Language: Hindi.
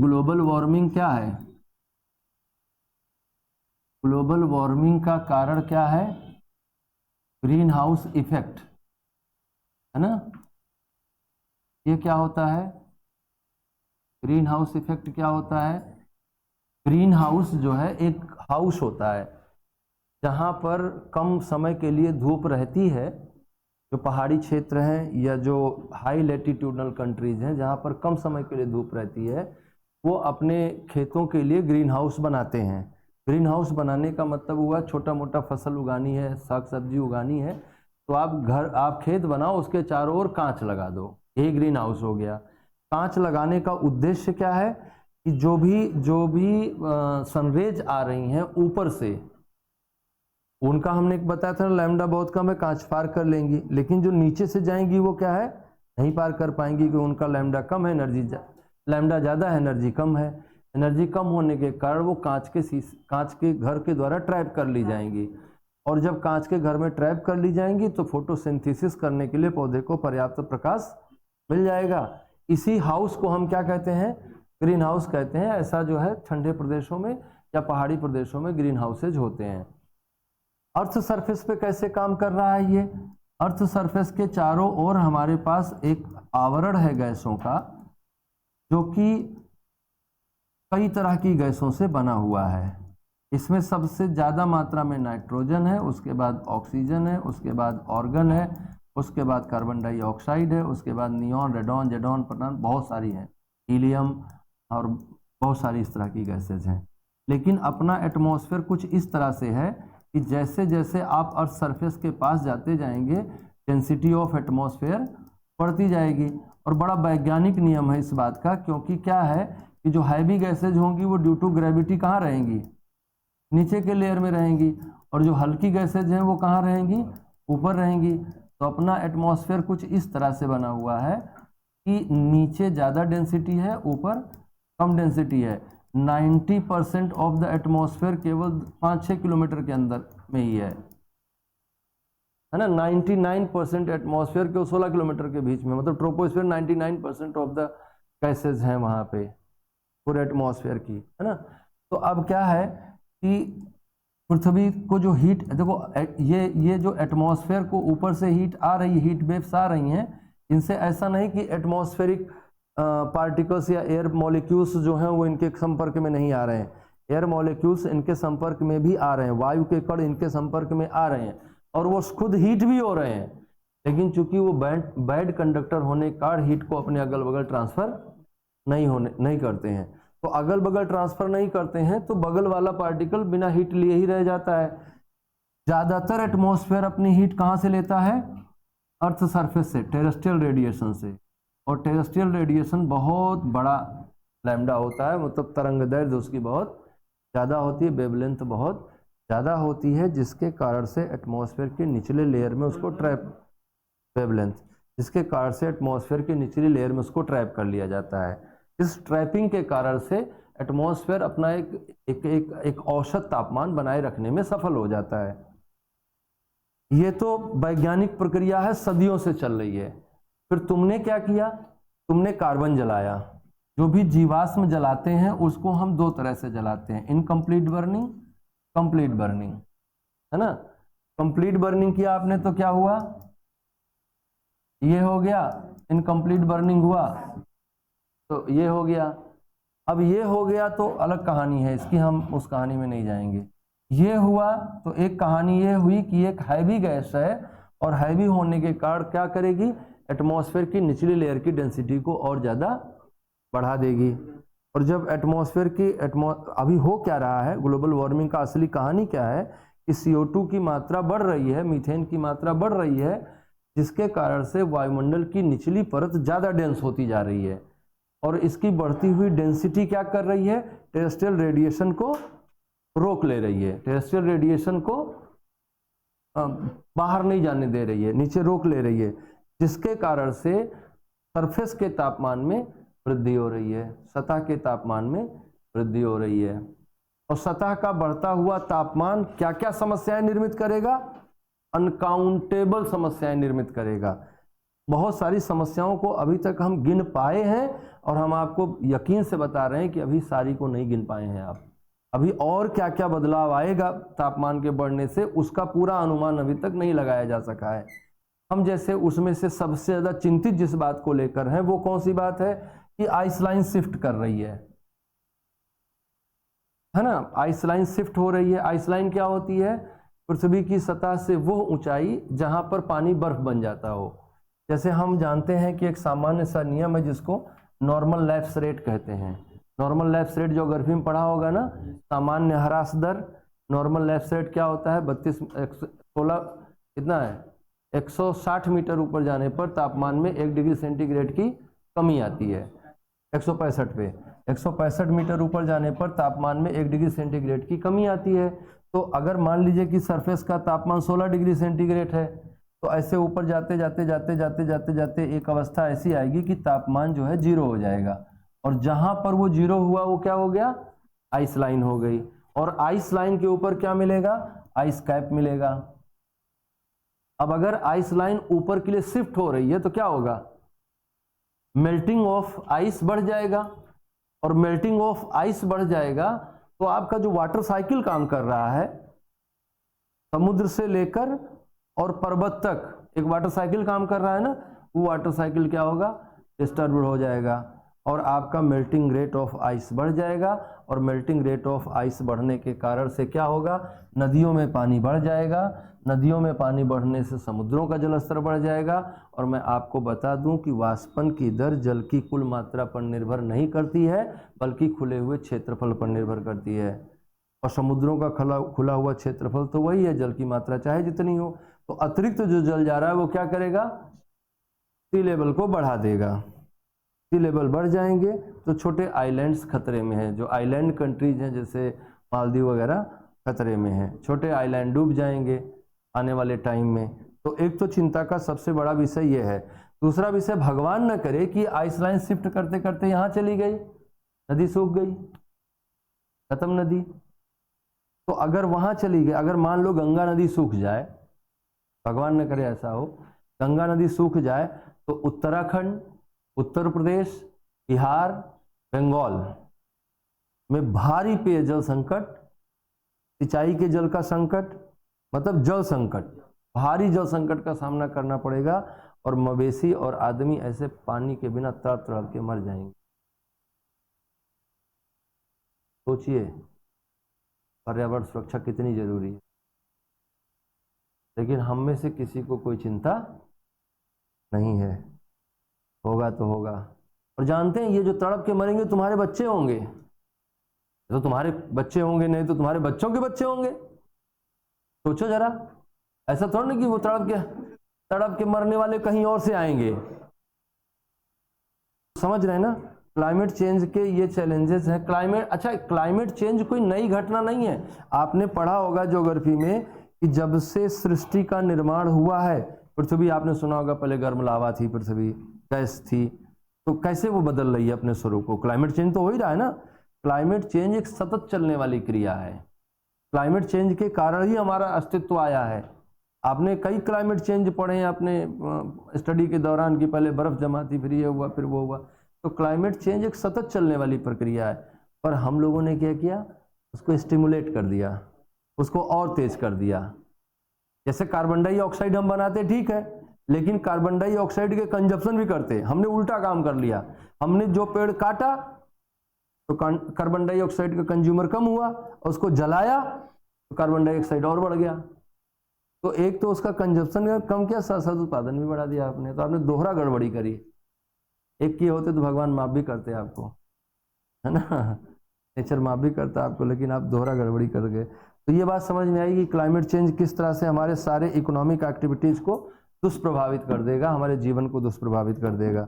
ग्लोबल वार्मिंग क्या है? ग्लोबल वार्मिंग का कारण क्या है? ग्रीन हाउस इफेक्ट, है ना। ये क्या होता है? ग्रीन हाउस इफेक्ट क्या होता है? ग्रीन हाउस जो है एक हाउस होता है जहाँ पर कम समय के लिए धूप रहती है। जो पहाड़ी क्षेत्र हैं या जो हाई लैटिट्यूडनल कंट्रीज हैं जहाँ पर कम समय के लिए धूप रहती है, वो अपने खेतों के लिए ग्रीन हाउस बनाते हैं। ग्रीन हाउस बनाने का मतलब हुआ छोटा मोटा फसल उगानी है, साग सब्जी उगानी है, तो आप खेत बनाओ, उसके चारों ओर कांच लगा दो, यही ग्रीन हाउस हो गया। कांच लगाने का उद्देश्य क्या है कि जो भी सनरेज आ रही हैं ऊपर से, उनका हमने एक बताया था लैम्डा बहुत कम है, कांच पार कर लेंगी, लेकिन जो नीचे से जाएंगी वो क्या है, नहीं पार कर पाएंगी क्योंकि उनका लैम्डा कम है, एनर्जी लैम्डा ज़्यादा है, एनर्जी कम है। एनर्जी कम होने के कारण वो कांच के घर के द्वारा ट्रैप कर ली जाएंगी, और जब कांच के घर में ट्रैप कर ली जाएंगी तो फोटोसिंथेसिस करने के लिए पौधे को पर्याप्त प्रकाश मिल जाएगा। इसी हाउस को हम क्या कहते हैं? ग्रीन हाउस कहते हैं। ऐसा जो है ठंडे प्रदेशों में या पहाड़ी प्रदेशों में ग्रीन हाउसेज होते हैं। अर्थ सरफेस पे कैसे काम कर रहा है ये? अर्थ सरफेस के चारों ओर हमारे पास एक आवरण है गैसों का, जो कि कई तरह की गैसों से बना हुआ है। इसमें सबसे ज़्यादा मात्रा में नाइट्रोजन है, उसके बाद ऑक्सीजन है, उसके बाद ऑर्गन है, उसके बाद कार्बन डाइऑक्साइड है, उसके बाद नियॉन, रेडॉन, जेडॉन, प्रोटॉन, बहुत सारी हैं, हीलियम और बहुत सारी इस तरह की गैसेज हैं। लेकिन अपना एटमॉस्फेयर कुछ इस तरह से है कि जैसे जैसे आप अर्थ सरफेस के पास जाते जाएंगे डेंसिटी ऑफ एटमॉस्फेयर बढ़ती जाएगी। और बड़ा वैज्ञानिक नियम है इस बात का, क्योंकि क्या है कि जो हैवी गैसेज होंगी वो ड्यू टू ग्रेविटी कहाँ रहेंगी? नीचे के लेयर में रहेंगी, और जो हल्की गैसेज हैं वो कहाँ रहेंगी? ऊपर रहेंगी। तो अपना एटमॉस्फेयर कुछ इस तरह से बना हुआ है कि नीचे ज़्यादा डेंसिटी है, ऊपर कम डेंसिटी है। 90% ऑफ द एटमॉस्फेयर केवल 5-6 किलोमीटर के अंदर में ही है ना। 99% एटमॉस्फेयर के 16 किलोमीटर के बीच में, मतलब ट्रोपोस्फेयर 99% ऑफ द गैसेज हैं वहाँ पे पूरे एटमॉस्फेयर की, है ना। तो अब क्या है कि पृथ्वी को जो हीट, देखो ये जो एटमॉस्फेयर को ऊपर से हीट आ रही, हीट वेव्स आ रही हैं, इनसे ऐसा नहीं कि एटमॉस्फेरिक पार्टिकल्स या एयर मॉलिक्यूल्स जो हैं वो इनके संपर्क में नहीं आ रहे हैं। एयर मॉलिक्यूल्स इनके संपर्क में भी आ रहे हैं, वायु के कण इनके संपर्क में आ रहे हैं, और वो खुद हीट भी हो रहे हैं, लेकिन चूंकि वो बैड कंडक्टर होने के कारण हीट को अपने अगल बगल ट्रांसफर नहीं करते हैं। तो अगल बगल ट्रांसफर नहीं करते हैं तो बगल वाला पार्टिकल बिना हीट लिए ही रह जाता है। ज़्यादातर एटमॉस्फेयर अपनी हीट कहाँ से लेता है? अर्थ सरफेस से, टेरेस्ट्रियल रेडिएशन से। और टेरेस्ट्रियल रेडिएशन बहुत बड़ा लैम्डा होता है, मतलब तरंग दैर्ध्य उसकी बहुत ज़्यादा होती है, वेवलेंथ बहुत ज़्यादा होती है, जिसके कारण से एटमॉस्फेयर के निचले लेयर में उसको ट्रैप, वेवलेंथ, जिसके कारण से एटमॉस्फेयर के निचली लेयर में उसको ट्रैप कर लिया जाता है। इस ट्रैपिंग के कारण से एटमॉस्फेयर अपना एक औसत तापमान बनाए रखने में सफल हो जाता है। ये तो वैज्ञानिक प्रक्रिया है, सदियों से चल रही है। फिर तुमने क्या किया? तुमने कार्बन जलाया। जो भी जीवाश्म जलाते हैं उसको हम दो तरह से जलाते हैं, इनकम्प्लीट बर्निंग, कंप्लीट बर्निंग, है ना। कंप्लीट बर्निंग किया आपने तो क्या हुआ? ये हो गया, इनकम्प्लीट बर्निंग हुआ तो ये हो गया। अब ये हो गया तो अलग कहानी है इसकी, हम उस कहानी में नहीं जाएंगे। ये हुआ तो एक कहानी ये हुई कि एक हैवी गैस है, और हैवी होने के कारण क्या करेगी? एटमॉस्फेयर की निचली लेयर की डेंसिटी को और ज़्यादा बढ़ा देगी। और जब एटमॉस्फेयर की अभी हो क्या रहा है, ग्लोबल वार्मिंग का असली कहानी क्या है कि CO2 की मात्रा बढ़ रही है, मीथेन की मात्रा बढ़ रही है, जिसके कारण से वायुमंडल की निचली परत ज़्यादा डेंस होती जा रही है। और इसकी बढ़ती हुई डेंसिटी क्या कर रही है? टेरेस्ट्रियल रेडिएशन को रोक ले रही है, टेरेस्ट्रियल रेडिएशन को बाहर नहीं जाने दे रही है, नीचे रोक ले रही है, जिसके कारण से सरफेस के तापमान में वृद्धि हो रही है, सतह के तापमान में वृद्धि हो रही है। और सतह का बढ़ता हुआ तापमान क्या क्या समस्याएं निर्मित करेगा? अनकाउंटेबल समस्याएं निर्मित करेगा। बहुत सारी समस्याओं को अभी तक हम गिन पाए हैं और हम आपको यकीन से बता रहे हैं कि अभी सारी को नहीं गिन पाए हैं आप। अभी और क्या क्या बदलाव आएगा तापमान के बढ़ने से, उसका पूरा अनुमान अभी तक नहीं लगाया जा सका है। हम जैसे उसमें से सबसे ज़्यादा चिंतित जिस बात को लेकर हैं वो कौन सी बात है कि आइस लाइन शिफ्ट कर रही है ना। आइस लाइन शिफ्ट हो रही है। आइस लाइन क्या होती है? पृथ्वी की सतह से वो ऊंचाई जहां पर पानी बर्फ बन जाता हो। जैसे हम जानते हैं कि एक सामान्य सा नियम है जिसको नॉर्मल लैप्स रेट कहते हैं। नॉर्मल लैप्स रेट जो ज्योग्राफी में पढ़ा होगा ना, सामान्य ह्रास दर। नॉर्मल लैप्स रेट क्या होता है? 16 कितना है 160 मीटर ऊपर जाने पर तापमान में 1 डिग्री सेंटीग्रेड की कमी आती है। 165 पे 165 मीटर ऊपर जाने पर तापमान में 1 डिग्री सेंटीग्रेड की कमी आती है। तो अगर मान लीजिए कि सरफेस का तापमान 16 डिग्री सेंटीग्रेड है, तो ऐसे ऊपर जाते जाते जाते जाते जाते जाते एक अवस्था ऐसी आएगी कि तापमान जो है 0 हो जाएगा। और जहां पर वो 0 हुआ वो क्या हो गया? आइस लाइन हो गई। और आइस लाइन के ऊपर क्या मिलेगा? आइस कैप मिलेगा। अब अगर आइस लाइन ऊपर के लिए शिफ्ट हो रही है तो क्या होगा? मेल्टिंग ऑफ आइस बढ़ जाएगा। और मेल्टिंग ऑफ आइस बढ़ जाएगा तो आपका जो वाटर साइकिल काम कर रहा है, समुद्र से लेकर और पर्वत तक एक वाटर साइकिल काम कर रहा है ना, वो वाटर साइकिल क्या होगा? डिस्टर्ब हो जाएगा और आपका मेल्टिंग रेट ऑफ आइस बढ़ जाएगा। और मेल्टिंग रेट ऑफ आइस बढ़ने के कारण से क्या होगा? नदियों में पानी बढ़ जाएगा। नदियों में पानी बढ़ने से समुद्रों का जलस्तर बढ़ जाएगा। और मैं आपको बता दूं कि वाष्पन की दर जल की कुल मात्रा पर निर्भर नहीं करती है, बल्कि खुले हुए क्षेत्रफल पर निर्भर करती है। और समुद्रों का खुला हुआ क्षेत्रफल तो वही है, जल की मात्रा चाहे जितनी हो। तो अतिरिक्त जो जल जा रहा है वो क्या करेगा? सी लेवल को बढ़ा देगा। सी लेवल बढ़ जाएंगे तो छोटे आइलैंड्स खतरे में हैं। जो आइलैंड कंट्रीज हैं जैसे मालदीव वगैरह खतरे में हैं। छोटे आइलैंड डूब जाएंगे आने वाले टाइम में। तो एक तो चिंता का सबसे बड़ा विषय ये है। दूसरा विषय, भगवान न करे कि आइसलाइन शिफ्ट करते करते यहाँ चली गई, नदी सूख गई, खत्म नदी। तो अगर वहाँ चली गई, अगर मान लो गंगा नदी सूख जाए, भगवान न करे ऐसा हो, गंगा नदी सूख जाए तो उत्तराखंड, उत्तर प्रदेश, बिहार, बंगाल में भारी पेयजल संकट, सिंचाई के जल का संकट, मतलब जल संकट, भारी जल संकट का सामना करना पड़ेगा। और मवेशी और आदमी ऐसे पानी के बिना तड़प तड़प के मर जाएंगे। सोचिए पर्यावरण सुरक्षा कितनी जरूरी है। लेकिन हम में से किसी को कोई चिंता नहीं है। होगा तो होगा। और जानते हैं ये जो तड़प के मरेंगे तुम्हारे बच्चे होंगे। तो तुम्हारे बच्चे होंगे, नहीं तो तुम्हारे बच्चों के बच्चे होंगे। सोचो जरा, ऐसा थोड़ा ना कि वो तड़प के मरने वाले कहीं और से आएंगे। समझ रहे हैं ना? क्लाइमेट चेंज के ये चैलेंजेस हैं। क्लाइमेट चेंज कोई नई घटना नहीं है। आपने पढ़ा होगा ज्योग्राफी में कि जब से सृष्टि का निर्माण हुआ है, पृथ्वी, आपने सुना होगा पहले गर्म लावा थी, पृथ्वी गैस थी, तो कैसे वो बदल रही है अपने स्वरूप को। क्लाइमेट चेंज तो हो ही रहा है ना। क्लाइमेट चेंज एक सतत चलने वाली क्रिया है। क्लाइमेट चेंज के कारण ही हमारा अस्तित्व आया है। आपने कई क्लाइमेट चेंज पढ़े हैं अपने स्टडी के दौरान कि पहले बर्फ जमा थी, फिर ये हुआ, फिर वो हुआ। तो क्लाइमेट चेंज एक सतत चलने वाली प्रक्रिया है। पर हम लोगों ने क्या किया? उसको स्टिमुलेट कर दिया, उसको और तेज कर दिया। जैसे कार्बन डाइऑक्साइड हम बनाते, ठीक है, लेकिन कार्बन डाइऑक्साइड के कंजप्शन भी करते। हमने उल्टा काम कर लिया। हमने जो पेड़ काटा तो कार्बन डाइऑक्साइड का कंज्यूमर कम हुआ, और उसको जलाया तो कार्बन डाइऑक्साइड और बढ़ गया। तो एक तो उसका कंजप्शन कम किया, साथ साथ उत्पादन भी बढ़ा दिया आपने। तो आपने दोहरा गड़बड़ी करी। एक किए होते तो भगवान माफ भी करते आपको, है ना, नेचर माफ भी करता आपको, लेकिन आप दोहरा गड़बड़ी कर गए। तो ये बात समझ में आएगी क्लाइमेट चेंज किस तरह से हमारे सारे इकोनॉमिक एक्टिविटीज को दुष्प्रभावित कर देगा, हमारे जीवन को दुष्प्रभावित कर देगा।